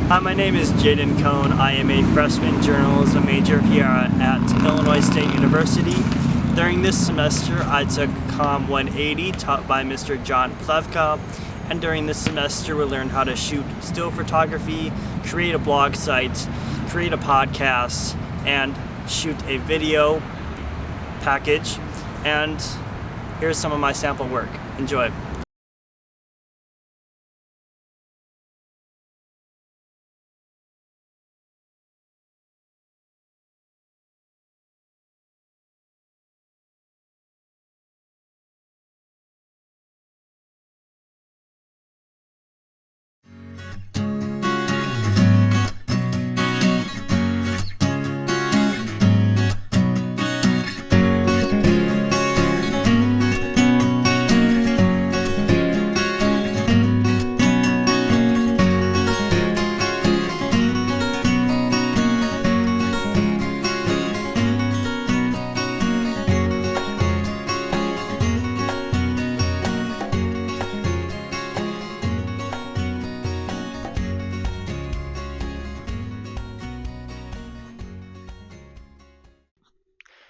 Hi, my name is Jaden Cohn. I am a freshman journalism major here at Illinois State University. During this semester, I took Com 180 taught by Mr. John Plevka, and during this semester we learned how to shoot still photography, create a blog site, create a podcast, and shoot a video package. And here's some of my sample work. Enjoy.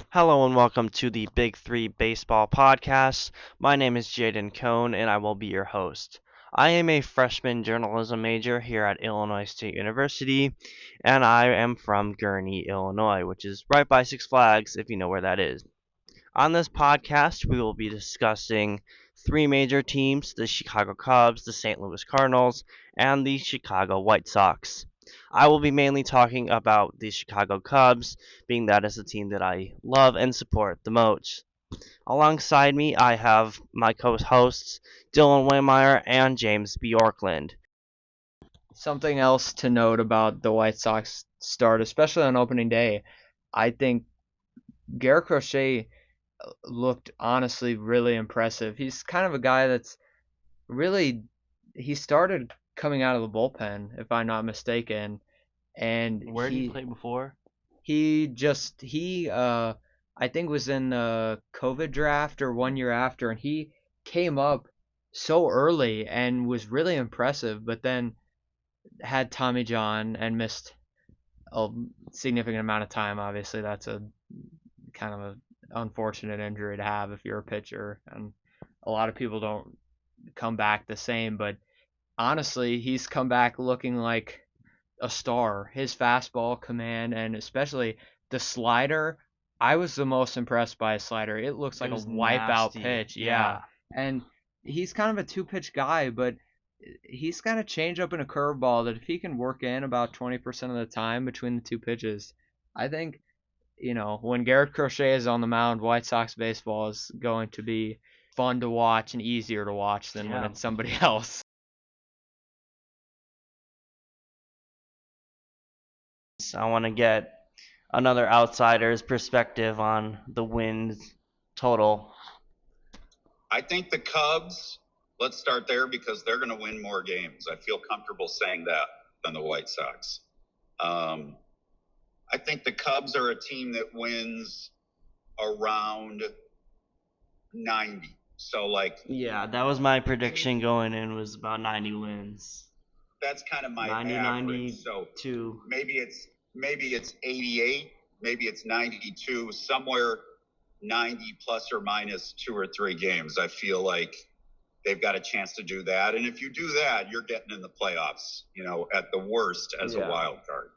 Hello and welcome to the Big Three Baseball Podcast. My name is Jaden Cohn and I will be your host. I am a freshman journalism major here at Illinois State University, and I am from Gurnee, Illinois, which is right by Six Flags if you know where that is. On this podcast, we will be discussing three major teams: the Chicago Cubs, the St. Louis Cardinals, and the Chicago White Sox. I will be mainly talking about the Chicago Cubs, being that is the team that I love and support the most. Alongside me, I have my co-hosts Dylan Waymeyer and James Bjorkland. Something else to note about the White Sox start, especially on opening day, I think Garrett Crochet looked honestly really impressive. He's kind of a guy that's really he started coming out of the bullpen, if I'm not mistaken, and Where did he play before? he I think was in the COVID draft or 1 year after, and he came up so early and was really impressive, but then had Tommy John and missed a significant amount of time. Obviously, that's a kind of a unfortunate injury to have if you're a pitcher, and a lot of people don't come back the same. But honestly, he's come back looking like a star. His fastball command and especially the slider, I was the most impressed by his slider. It looks like a wipeout pitch. Yeah. And he's kind of a two-pitch guy, but he's got a changeup and a curveball that if he can work in about 20% of the time between the two pitches, I think, when Garrett Crochet is on the mound, White Sox baseball is going to be fun to watch and easier to watch than when it's somebody else. I want to get another outsider's perspective on the wins total. I think the Cubs, let's start there because they're going to win more games. I feel comfortable saying that than the White Sox. I think the Cubs are a team that wins around 90. So Yeah, that was my prediction going in, was about 90 wins. That's kind of my 90, average. So 92. maybe it's 88, maybe it's 92, somewhere 90 plus or minus 2 or 3 games. I feel like they've got a chance to do that. And if you do that, you're getting in the playoffs, at the worst as a wild card.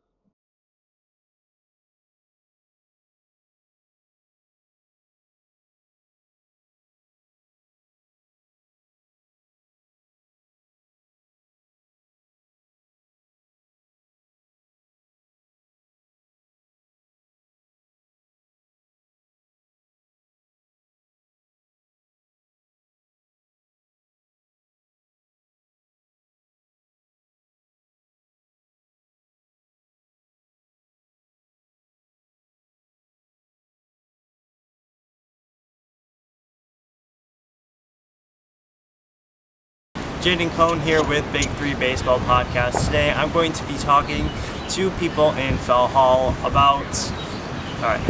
Jaden Cohn here with Big Three Baseball Podcast. Today I'm going to be talking to people in Fell Hall about... Alright.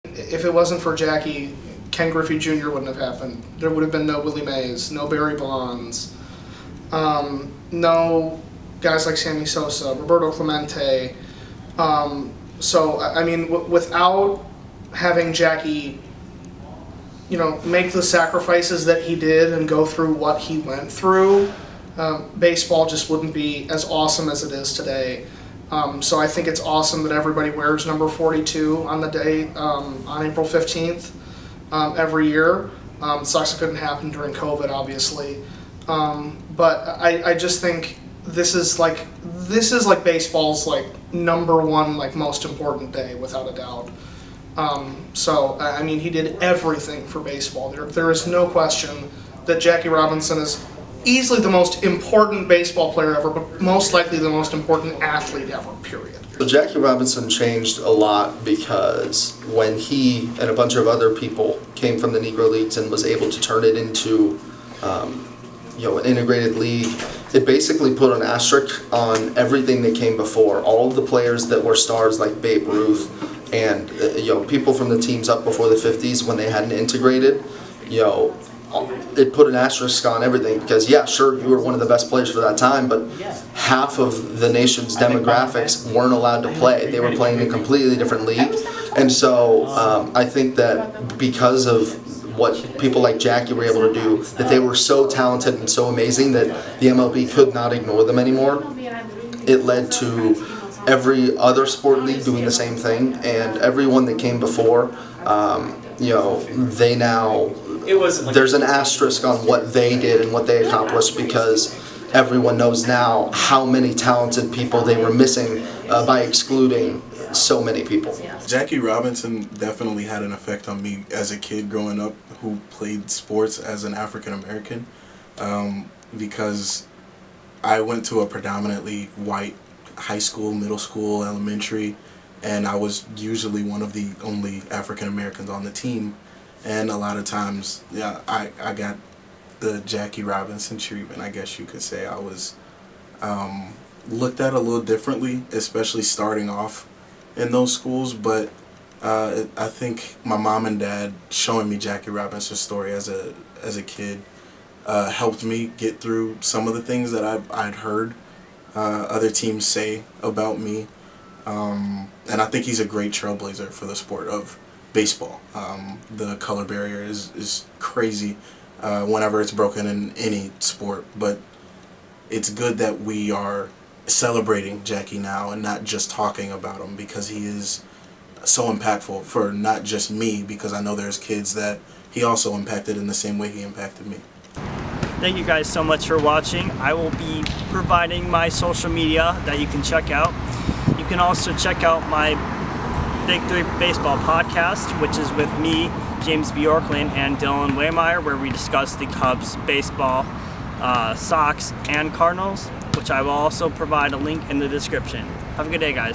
If it wasn't for Jackie, Ken Griffey Jr. wouldn't have happened. There would have been no Willie Mays, no Barry Bonds, No guys like Sammy Sosa, Roberto Clemente. So, I mean, without having Jackie, make the sacrifices that he did and go through what he went through, baseball just wouldn't be as awesome as it is today. So I think it's awesome that everybody wears number 42 on the day, on April 15th, every year. It sucks it couldn't happen during COVID, obviously. But I just think this is like baseball's like number one, like most important day, without a doubt. So I mean, he did everything for baseball. There is no question that Jackie Robinson is easily the most important baseball player ever, but most likely the most important athlete ever, period. So Jackie Robinson changed a lot because when he and a bunch of other people came from the Negro Leagues and was able to turn it into an integrated league, it basically put an asterisk on everything that came before. All of the players that were stars like Babe Ruth and people from the teams up before the 50s, when they hadn't integrated, it put an asterisk on everything because, yeah, sure, you were one of the best players for that time, but half of the nation's demographics weren't allowed to play. They were playing in a completely different league. And so I think that because of what people like Jackie were able to do, that they were so talented and so amazing that the MLB could not ignore them anymore, it led to every other sport league doing the same thing, and everyone that came before, they now, there's an asterisk on what they did and what they accomplished because everyone knows now how many talented people they were missing by excluding so many people. Jackie Robinson definitely had an effect on me as a kid growing up who played sports as an African American, because I went to a predominantly white high school, middle school, elementary, and I was usually one of the only African Americans on the team. And a lot of times, yeah, I got the Jackie Robinson treatment, I guess you could say. I was looked at a little differently, especially starting off in those schools. But I think my mom and dad showing me Jackie Robinson's story as a kid helped me get through some of the things that I'd heard other teams say about me. And I think he's a great trailblazer for the sport of baseball. The color barrier is crazy whenever it's broken in any sport, but it's good that we are celebrating Jackie now and not just talking about him, because he is so impactful for not just me, because I know there's kids that he also impacted in the same way he impacted me. Thank you guys so much for watching. I will be providing my social media that you can check out. You can also check out my Big 3 Baseball podcast, which is with me, James Bjorklund, and Dylan Waymeyer, where we discuss the Cubs, baseball, Sox, and Cardinals, which I will also provide a link in the description. Have a good day, guys.